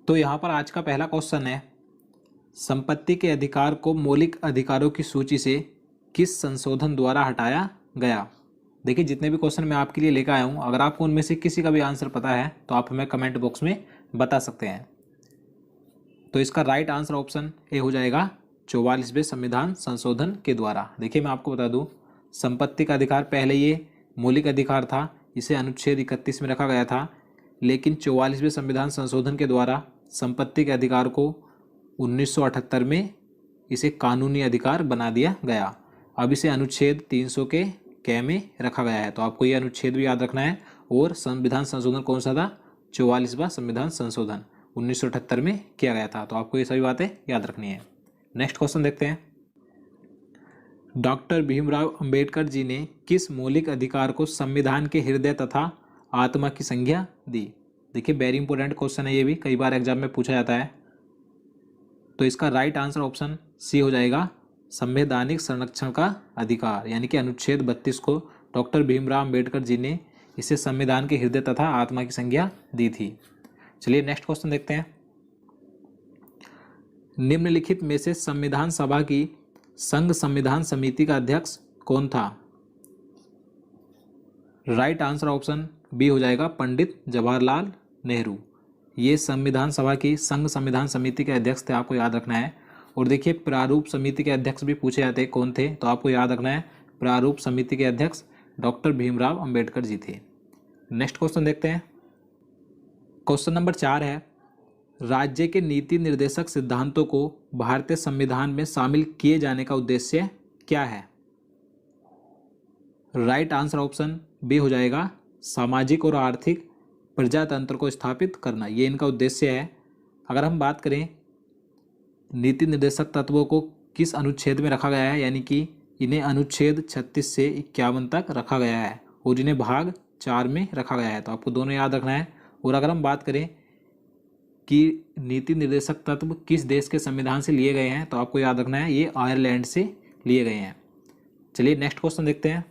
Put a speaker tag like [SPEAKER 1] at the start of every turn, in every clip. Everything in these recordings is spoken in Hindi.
[SPEAKER 1] तो यहाँ पर आज का पहला क्वेश्चन है, संपत्ति के अधिकार को मौलिक अधिकारों की सूची से किस संशोधन द्वारा हटाया गया। देखिए जितने भी क्वेश्चन मैं आपके लिए लेकर आया हूँ, अगर आपको उनमें से किसी का भी आंसर पता है तो आप हमें कमेंट बॉक्स में बता सकते हैं। तो इसका राइट आंसर ऑप्शन ए हो जाएगा 44वें संविधान संशोधन के द्वारा। देखिए मैं आपको बता दूं, संपत्ति का अधिकार पहले ये मौलिक अधिकार था, इसे अनुच्छेद 31 में रखा गया था, लेकिन 44वें संविधान संशोधन के द्वारा संपत्ति के अधिकार को 1978 में इसे कानूनी अधिकार बना दिया गया। अब इसे अनुच्छेद 300 के कै में रखा गया है। तो आपको ये अनुच्छेद भी याद रखना है। और संविधान संशोधन कौन सा था? 44वां संविधान संशोधन 1978 में किया गया था। तो आपको ये सभी बातें याद रखनी है। नेक्स्ट क्वेश्चन देखते हैं। डॉक्टर भीमराव अंबेडकर जी ने किस मौलिक अधिकार को संविधान के हृदय तथा आत्मा की संज्ञा दी? देखिए वेरी इंपॉर्टेंट क्वेश्चन है, ये भी कई बार एग्जाम में पूछा जाता है। तो इसका राइट आंसर ऑप्शन सी हो जाएगा, संवैधानिक संरक्षण का अधिकार, यानी कि अनुच्छेद 32 को डॉक्टर भीमराव अंबेडकर जी ने इसे संविधान के हृदय तथा आत्मा की संज्ञा दी थी। चलिए नेक्स्ट क्वेश्चन देखते हैं। निम्नलिखित में से संविधान सभा की संघ संविधान समिति का अध्यक्ष कौन था? राइट आंसर ऑप्शन बी हो जाएगा, पंडित जवाहरलाल नेहरू। ये संविधान सभा की संघ संविधान समिति के अध्यक्ष थे, आपको याद रखना है। और देखिए प्रारूप समिति के अध्यक्ष भी पूछे जाते हैं कौन थे, तो आपको याद रखना है प्रारूप समिति के अध्यक्ष डॉक्टर भीमराव अंबेडकर जी थे। नेक्स्ट क्वेश्चन देखते हैं। क्वेश्चन नंबर 4 है, राज्य के नीति निर्देशक सिद्धांतों को भारतीय संविधान में शामिल किए जाने का उद्देश्य क्या है? राइट आंसर ऑप्शन बी हो जाएगा, सामाजिक और आर्थिक प्रजातंत्र को स्थापित करना, ये इनका उद्देश्य है। अगर हम बात करें नीति निर्देशक तत्वों को किस अनुच्छेद में रखा गया है, यानी कि इन्हें अनुच्छेद 36 से 51 तक रखा गया है और इन्हें भाग 4 में रखा गया है। तो आपको दोनों याद रखना है। और अगर हम बात करें कि नीति निर्देशक तत्व किस देश के संविधान से लिए गए हैं, तो आपको याद रखना है ये आयरलैंड से लिए गए हैं। चलिए नेक्स्ट क्वेश्चन देखते हैं।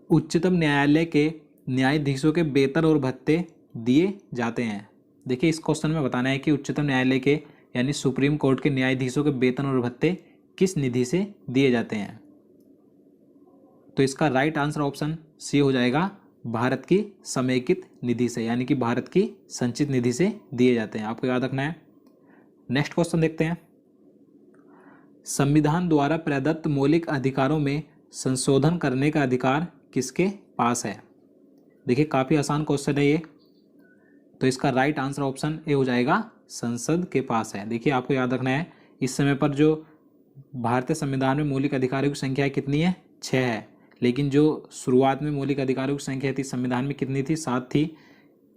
[SPEAKER 1] उच्चतम न्यायालय के न्यायाधीशों के वेतन और भत्ते दिए जाते हैं। देखिए इस क्वेश्चन में बताना है कि उच्चतम न्यायालय के यानी सुप्रीम कोर्ट के न्यायाधीशों के वेतन और भत्ते किस निधि से दिए जाते हैं? तो इसका राइट आंसर ऑप्शन सी हो जाएगा, भारत की समेकित निधि से, यानी कि भारत की संचित निधि से दिए जाते हैं, आपको याद रखना है। नेक्स्ट क्वेश्चन देखते हैं। संविधान द्वारा प्रदत्त मौलिक अधिकारों में संशोधन करने का अधिकार किसके पास है? देखिए काफ़ी आसान क्वेश्चन है ये। तो इसका राइट आंसर ऑप्शन ए हो जाएगा, संसद के पास है। देखिए आपको याद रखना है इस समय पर जो भारतीय संविधान में मौलिक अधिकारों की संख्या कितनी है? 6 है। लेकिन जो शुरुआत में मौलिक अधिकारों की संख्या थी संविधान में कितनी थी? 7 थी।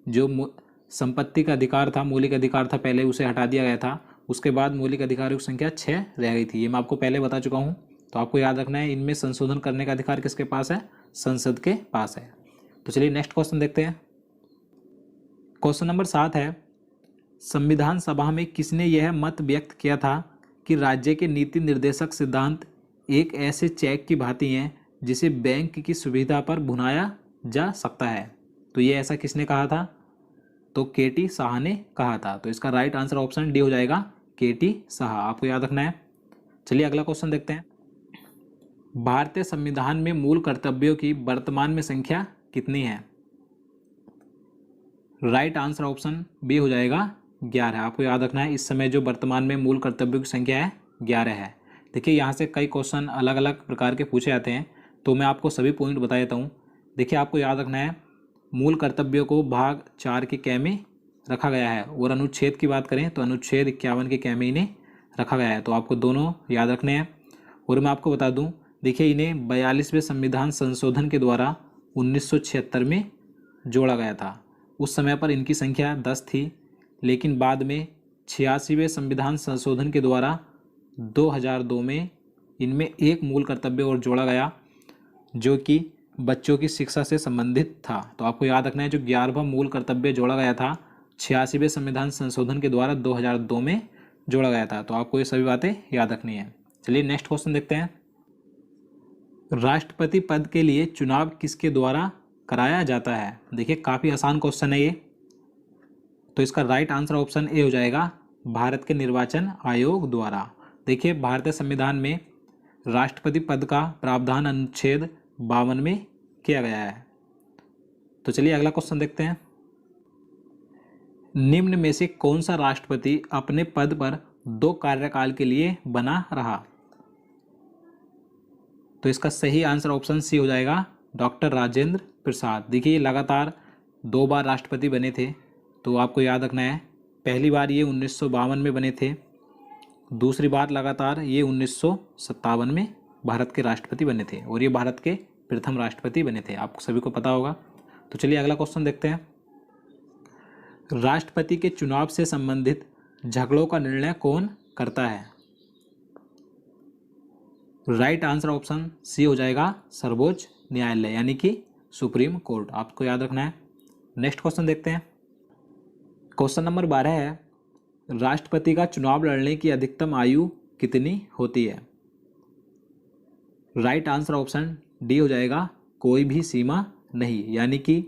[SPEAKER 1] जो संपत्ति का अधिकार था, मौलिक अधिकार था, पहले उसे हटा दिया गया था। उसके बाद मौलिक अधिकारों की संख्या 6 रह गई थी। ये मैं आपको पहले बता चुका हूँ। तो आपको याद रखना है इनमें संशोधन करने का अधिकार किसके पास है? संसद के पास है। तो चलिए नेक्स्ट क्वेश्चन देखते हैं। क्वेश्चन नंबर 7 है, संविधान सभा में किसने यह मत व्यक्त किया था कि राज्य के नीति निर्देशक सिद्धांत एक ऐसे चेक की भांति हैं जिसे बैंक की सुविधा पर भुनाया जा सकता है? तो ये ऐसा किसने कहा था? तो के.टी. साहा ने कहा था। तो इसका राइट आंसर ऑप्शन डी हो जाएगा, के.टी. साहा, आपको याद रखना है। चलिए अगला क्वेश्चन देखते हैं। भारतीय संविधान में मूल कर्तव्यों की वर्तमान में संख्या कितनी है? राइट आंसर ऑप्शन बी हो जाएगा, 11। आपको याद रखना है इस समय जो वर्तमान में मूल कर्तव्यों की संख्या है 11 है। देखिए यहाँ से कई क्वेश्चन अलग अलग प्रकार के पूछे जाते हैं, तो मैं आपको सभी पॉइंट बता देता हूँ। देखिए आपको याद रखना है मूल कर्तव्यों को भाग 4 के कै में रखा गया है, और अनुच्छेद की बात करें तो अनुच्छेद 51 के कै में इन्हें रखा गया है। तो आपको दोनों याद रखने हैं। और मैं आपको बता दूँ, देखिए इन्हें 42वें संविधान संशोधन के द्वारा 1976 में जोड़ा गया था। उस समय पर इनकी संख्या 10 थी, लेकिन बाद में 86वें संविधान संशोधन के द्वारा 2002 में इनमें एक मूल कर्तव्य और जोड़ा गया जो कि बच्चों की शिक्षा से संबंधित था। तो आपको याद रखना है जो 11वां मूल कर्तव्य जोड़ा गया था 86वें संविधान संशोधन के द्वारा 2002 में जोड़ा गया था। तो आपको ये सभी बातें याद रखनी है। चलिए नेक्स्ट क्वेश्चन देखते हैं। राष्ट्रपति पद के लिए चुनाव किसके द्वारा कराया जाता है? देखिए काफ़ी आसान क्वेश्चन है ये। तो इसका राइट आंसर ऑप्शन ए हो जाएगा, भारत के निर्वाचन आयोग द्वारा। देखिए भारतीय संविधान में राष्ट्रपति पद का प्रावधान अनुच्छेद 52 में किया गया है। तो चलिए अगला क्वेश्चन देखते हैं। निम्न में से कौन सा राष्ट्रपति अपने पद पर 2 कार्यकाल के लिए बना रहा? तो इसका सही आंसर ऑप्शन सी हो जाएगा, डॉक्टर राजेंद्र प्रसाद। देखिए लगातार 2 बार राष्ट्रपति बने थे, तो आपको याद रखना है। पहली बार ये 1952 में बने थे, दूसरी बार लगातार ये 1957 में भारत के राष्ट्रपति बने थे, और ये भारत के प्रथम राष्ट्रपति बने थे, आपको सभी को पता होगा। तो चलिए अगला क्वेश्चन देखते हैं। राष्ट्रपति के चुनाव से संबंधित झगड़ों का निर्णय कौन करता है? राइट आंसर ऑप्शन सी हो जाएगा, सर्वोच्च न्यायालय यानी कि सुप्रीम कोर्ट, आपको याद रखना है। नेक्स्ट क्वेश्चन देखते हैं। क्वेश्चन नंबर 12 है, राष्ट्रपति का चुनाव लड़ने की अधिकतम आयु कितनी होती है? राइट आंसर ऑप्शन डी हो जाएगा, कोई भी सीमा नहीं, यानी कि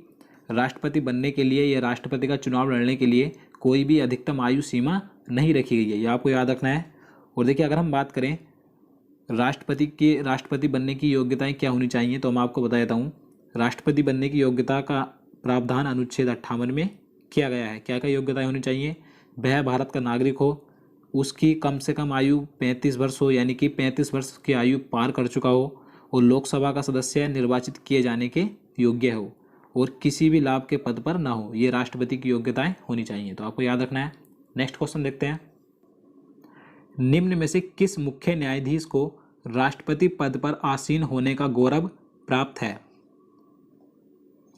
[SPEAKER 1] राष्ट्रपति बनने के लिए या राष्ट्रपति का चुनाव लड़ने के लिए कोई भी अधिकतम आयु सीमा नहीं रखी गई है, ये आपको याद रखना है। और देखिए अगर हम बात करें राष्ट्रपति बनने की योग्यताएं क्या होनी चाहिए, तो मैं आपको बता देता हूँ। राष्ट्रपति बनने की योग्यता का प्रावधान अनुच्छेद 58 में किया गया है। क्या क्या योग्यताएं होनी चाहिए? वह भारत का नागरिक हो, उसकी कम से कम आयु 35 वर्ष हो, यानी कि 35 वर्ष की आयु पार कर चुका हो, और लोकसभा का सदस्य निर्वाचित किए जाने के योग्य हो, और किसी भी लाभ के पद पर ना हो। ये राष्ट्रपति की योग्यताएं होनी चाहिए, तो आपको याद रखना है। नेक्स्ट क्वेश्चन देखते हैं। निम्न में से किस मुख्य न्यायाधीश को राष्ट्रपति पद पर आसीन होने का गौरव प्राप्त है?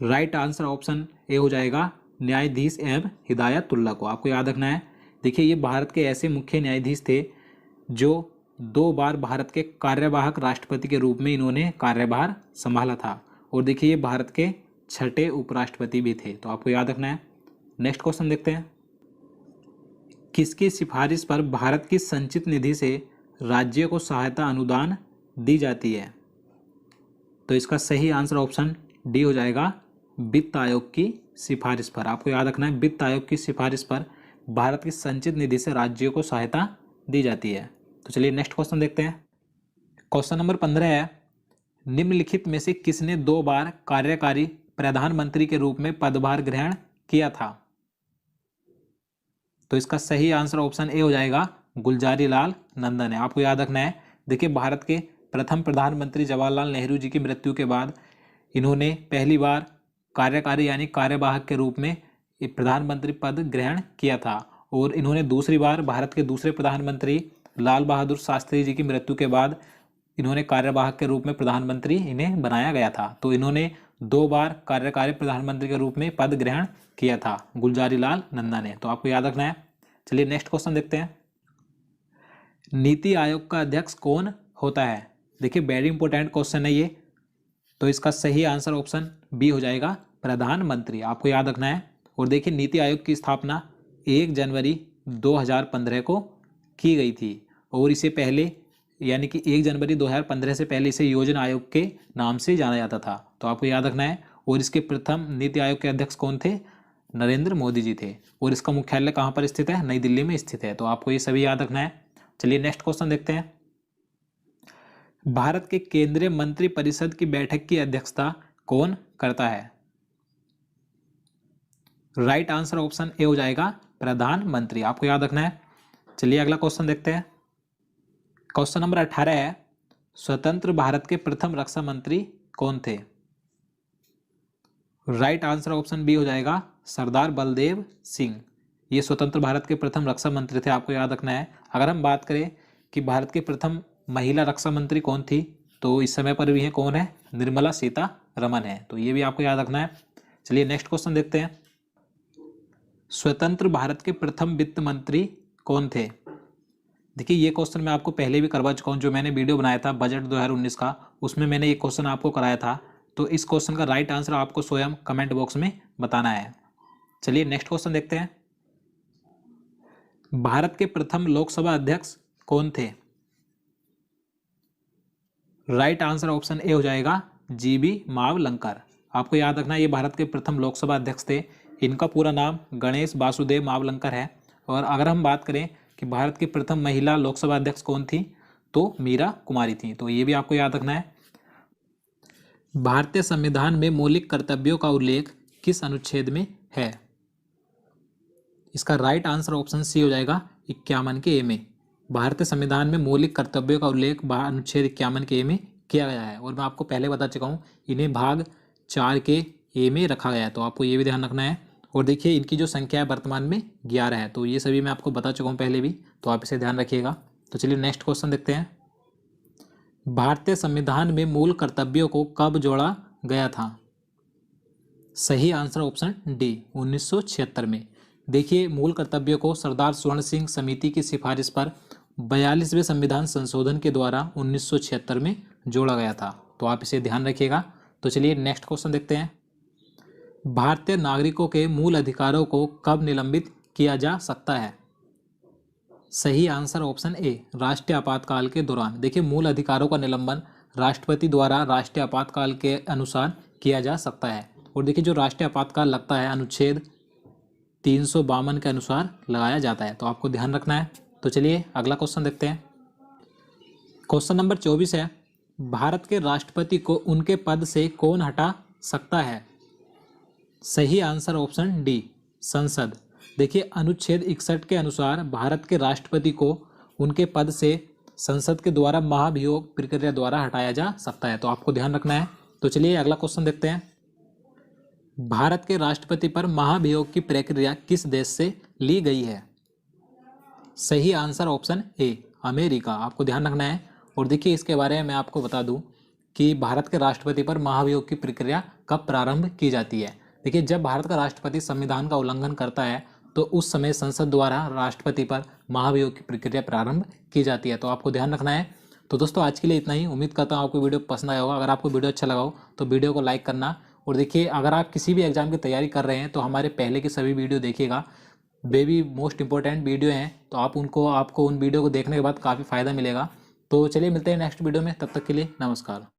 [SPEAKER 1] राइट आंसर ऑप्शन ए हो जाएगा, न्यायाधीश एम हिदायतुल्ला को, आपको याद रखना है। देखिए ये भारत के ऐसे मुख्य न्यायाधीश थे जो 2 बार भारत के कार्यवाहक राष्ट्रपति के रूप में इन्होंने कार्यभार संभाला था, और देखिए ये भारत के 6ठे उपराष्ट्रपति भी थे, तो आपको याद रखना है। नेक्स्ट क्वेश्चन देखते हैं। किसकी सिफारिश पर भारत की संचित निधि से राज्य को सहायता अनुदान दी जाती है? तो इसका सही आंसर ऑप्शन डी हो जाएगा, वित्त आयोग की सिफारिश पर, आपको याद रखना है। वित्त आयोग की सिफारिश पर भारत की संचित निधि से राज्यों को सहायता दी जाती है। तो चलिए नेक्स्ट क्वेश्चन देखते हैं। क्वेश्चन नंबर 15 है, निम्नलिखित में से किसने 2 बार कार्यकारी प्रधानमंत्री के रूप में पदभार ग्रहण किया था? तो इसका सही आंसर ऑप्शन ए हो जाएगा, गुलजारी लाल नंदन है, आपको याद रखना है। देखिए भारत के प्रथम प्रधानमंत्री जवाहरलाल नेहरू जी की मृत्यु के बाद इन्होंने पहली बार कार्यकारी यानी कार्यवाहक के रूप में प्रधानमंत्री पद ग्रहण किया था, और इन्होंने दूसरी बार भारत के दूसरे प्रधानमंत्री लाल बहादुर शास्त्री जी की मृत्यु के बाद इन्होंने कार्यवाहक के रूप में प्रधानमंत्री इन्हें बनाया गया था। तो इन्होंने 2 बार कार्यकारी प्रधानमंत्री के रूप में पद ग्रहण किया था गुलजारी लाल नंदा ने, तो आपको याद रखना है। चलिए नेक्स्ट क्वेश्चन देखते हैं। नीति आयोग का अध्यक्ष कौन होता है? देखिए वेरी इंपॉर्टेंट क्वेश्चन है ये, तो इसका सही आंसर ऑप्शन बी हो जाएगा, प्रधानमंत्री, आपको याद रखना है। और देखिए नीति आयोग की स्थापना 1 जनवरी 2015 को की गई थी, और इसे पहले यानी कि 1 जनवरी 2015 से पहले इसे योजना आयोग के नाम से जाना जाता था, तो आपको याद रखना है। और इसके प्रथम नीति आयोग के अध्यक्ष कौन थे? नरेंद्र मोदी जी थे, और इसका मुख्यालय कहाँ पर स्थित है? नई दिल्ली में स्थित है, तो आपको ये सभी याद रखना है। चलिए नेक्स्ट क्वेश्चन देखते हैं। भारत के केंद्रीय मंत्रिपरिषद की बैठक की अध्यक्षता कौन करता है? राइट आंसर ऑप्शन ए हो जाएगा, प्रधानमंत्री, आपको याद रखना है। चलिए अगला क्वेश्चन देखते हैं। क्वेश्चन नंबर 18 है, स्वतंत्र भारत के प्रथम रक्षा मंत्री कौन थे? राइट आंसर ऑप्शन बी हो जाएगा, सरदार बलदेव सिंह, ये स्वतंत्र भारत के प्रथम रक्षा मंत्री थे, आपको याद रखना है। अगर हम बात करें कि भारत के प्रथम महिला रक्षा मंत्री कौन थी, तो इस समय पर भी है कौन है? निर्मला सीतारमण है, तो ये भी आपको याद रखना है। चलिए नेक्स्ट क्वेश्चन देखते हैं। स्वतंत्र भारत के प्रथम वित्त मंत्री कौन थे? देखिए ये क्वेश्चन मैं आपको पहले भी करवा चुका हूँ, जो मैंने वीडियो बनाया था बजट 2019 का, उसमें मैंने ये क्वेश्चन आपको कराया था। तो इस क्वेश्चन का राइट आंसर आपको स्वयं कमेंट बॉक्स में बताना है। चलिए नेक्स्ट क्वेश्चन देखते हैं। भारत के प्रथम लोकसभा अध्यक्ष कौन थे? राइट आंसर ऑप्शन ए हो जाएगा, जीबी मावलंकर, आपको याद रखना है। ये भारत के प्रथम लोकसभा अध्यक्ष थे। इनका पूरा नाम गणेश वासुदेव मावलंकर है। और अगर हम बात करें कि भारत की प्रथम महिला लोकसभा अध्यक्ष कौन थी, तो मीरा कुमारी थी। तो ये भी आपको याद रखना है। भारतीय संविधान में मौलिक कर्तव्यों का उल्लेख किस अनुच्छेद में है? इसका राइट आंसर ऑप्शन सी हो जाएगा 51 के ए में। भारतीय संविधान में मौलिक कर्तव्यों का उल्लेख अनुच्छेद 51 के ए में किया गया है। और मैं आपको पहले बता चुका हूँ, इन्हें भाग 4 के ए में रखा गया है, तो आपको ये भी ध्यान रखना है। और देखिए इनकी जो संख्या है वर्तमान में 11 है, तो ये सभी मैं आपको बता चुका हूँ पहले भी, तो आप इसे ध्यान रखिएगा। तो चलिए नेक्स्ट क्वेश्चन देखते हैं। भारतीय संविधान में मूल कर्तव्यों को कब जोड़ा गया था? सही आंसर ऑप्शन डी 1976 में। देखिए मूल कर्तव्यों को सरदार स्वर्ण सिंह समिति की सिफारिश पर 42वें संविधान संशोधन के द्वारा 1976 में जोड़ा गया था, तो आप इसे ध्यान रखिएगा। तो चलिए नेक्स्ट क्वेश्चन देखते हैं। भारतीय नागरिकों के मूल अधिकारों को कब निलंबित किया जा सकता है? सही आंसर ऑप्शन ए राष्ट्रीय आपातकाल के दौरान। देखिए मूल अधिकारों का निलंबन राष्ट्रपति द्वारा राष्ट्रीय आपातकाल के अनुसार किया जा सकता है। और देखिए जो राष्ट्रीय आपातकाल लगता है अनुच्छेद 352 के अनुसार लगाया जाता है, तो आपको ध्यान रखना है। तो चलिए अगला क्वेश्चन देखते हैं। क्वेश्चन नंबर 24 है, भारत के राष्ट्रपति को उनके पद से कौन हटा सकता है? सही आंसर ऑप्शन डी संसद। देखिए अनुच्छेद 61 के अनुसार भारत के राष्ट्रपति को उनके पद से संसद के द्वारा महाभियोग प्रक्रिया द्वारा हटाया जा सकता है, तो आपको ध्यान रखना है। तो चलिए अगला क्वेश्चन देखते हैं। भारत के राष्ट्रपति पर महाभियोग की प्रक्रिया किस देश से ली गई है? सही आंसर ऑप्शन ए अमेरिका, आपको ध्यान रखना है। और देखिए इसके बारे में मैं आपको बता दूं कि भारत के राष्ट्रपति पर महाभियोग की प्रक्रिया कब प्रारंभ की जाती है। देखिए जब भारत का राष्ट्रपति संविधान का उल्लंघन करता है, तो उस समय संसद द्वारा राष्ट्रपति पर महाभियोग की प्रक्रिया प्रारंभ की जाती है, तो आपको ध्यान रखना है। तो दोस्तों आज के लिए इतना ही। उम्मीद करता हूँ आपको वीडियो पसंद आया होगा। अगर आपको वीडियो अच्छा लगा हो तो वीडियो को लाइक करना। और देखिए अगर आप किसी भी एग्जाम की तैयारी कर रहे हैं तो हमारे पहले के सभी वीडियो देखिएगा, वे भी मोस्ट इंपॉर्टेंट वीडियो हैं, तो आपको उन वीडियो को देखने के बाद काफ़ी फ़ायदा मिलेगा। तो चलिए मिलते हैं नेक्स्ट वीडियो में, तब तक के लिए नमस्कार।